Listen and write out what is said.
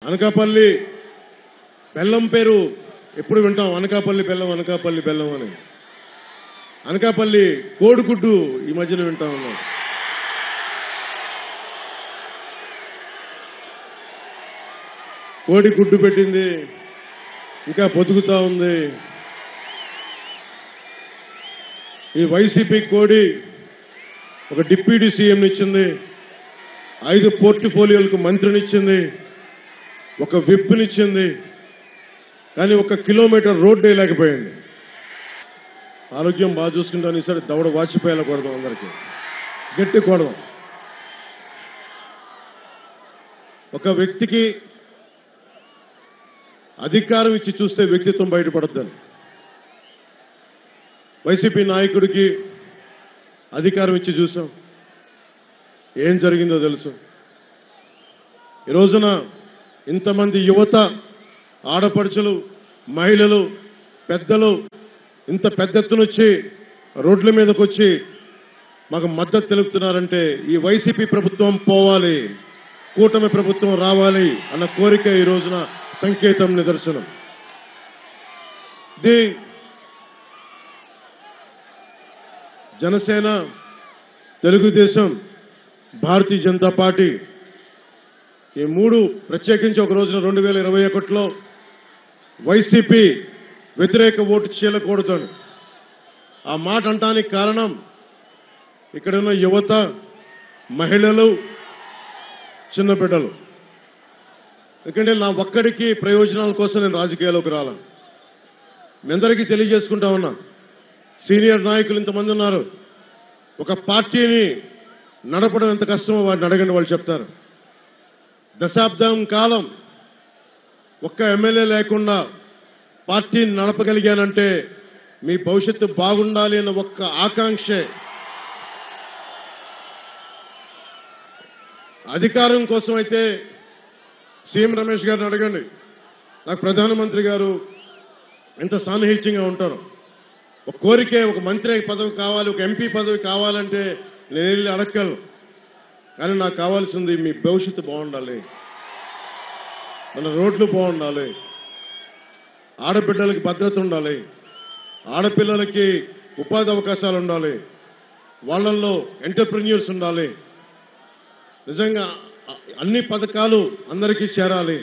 అనకాపల్లి బెల్లం పేరు ఎప్పుడు వింటాం, అనకాపల్లి బెల్లం అనకాపల్లి బెల్లం అని. అనకాపల్లి కోడిగుడ్డు ఈ మధ్యన వింటా ఉన్నాం. కోడి గుడ్డు పెట్టింది, ఇంకా బతుకుతా ఉంది. ఈ వైసీపీ కోడి ఒక డిప్యూటీ సీఎంనిచ్చింది, 5 పోర్ట్ఫోలియోలకు మంత్రినిచ్చింది, ఒక విప్నిచ్చింది, కానీ 1 కిలోమీటర్ రోడ్డు వేయలేకపోయింది. ఆరోగ్యం బాగా చూసుకుంటాను, ఈసారి దవడ వాచిపోయేలా కొడదాం, అందరికీ గట్టి కొడదాం. ఒక వ్యక్తికి అధికారం ఇచ్చి చూస్తే వ్యక్తిత్వం బయటపడద్దని, వైసీపీ నాయకుడికి అధికారం ఇచ్చి చూసాం, ఏం జరిగిందో తెలుసు. ఈ రోజున ఇంతమంది యువత, ఆడపడుచులు, మహిళలు, పెద్దలు ఇంత పెద్ద ఎత్తున వచ్చి రోడ్ల మీదకి వచ్చి మాకు మద్దతు తెలుపుతున్నారంటే ఈ వైసీపీ ప్రభుత్వం పోవాలి, కూటమి ప్రభుత్వం రావాలి అన్న కోరిక ఈ రోజున సంకేతం, నిదర్శనం. ఇది జనసేన, తెలుగుదేశం, భారతీయ జనతా పార్టీ ఈ 3 ప్రత్యేకించి ఒక రోజున 2021లో వైసీపీ వ్యతిరేక ఓటు చీలకూడదని ఆ మాట అంటానికి కారణం ఇక్కడ ఉన్న యువత, మహిళలు, చిన్న బిడ్డలు. ఎందుకంటే నా ఒక్కడికి ప్రయోజనాల కోసం నేను రాజకీయాల్లోకి రాలా. మీ అందరికీ తెలియజేసుకుంటా ఉన్నా, సీనియర్ నాయకులు ఇంతమంది ఉన్నారు. ఒక పార్టీని నడపడం ఎంత కష్టమో వాటిని అడగండి, వాళ్ళు చెప్తారు. దశాబ్దం కాలం ఒక్క ఎమ్మెల్యే లేకుండా పార్టీని నడపగలిగానంటే మీ భవిష్యత్తు బాగుండాలి అన్న ఒక్క ఆకాంక్షే. అధికారం కోసం అయితే సీఎం రమేష్ గారిని అడగండి, నాకు ప్రధానమంత్రి గారు ఎంత సాన్నిహిత్యంగా ఉంటారు. ఒక కోరికే, ఒక మంత్రి పదవి కావాలి, ఒక ఎంపీ పదవి కావాలంటే నేను వెళ్ళి అడగలను. కానీ నాకు కావాల్సింది మీ భవిష్యత్తు బాగుండాలి, మన రోడ్లు బాగుండాలి, ఆడబిడ్డలకి భద్రత ఉండాలి, ఆడపిల్లలకి ఉపాధి అవకాశాలు ఉండాలి, వాళ్ళల్లో ఎంటర్ప్రెన్యూర్స్ ఉండాలి. నిజంగా అన్ని పథకాలు అందరికీ చేరాలి.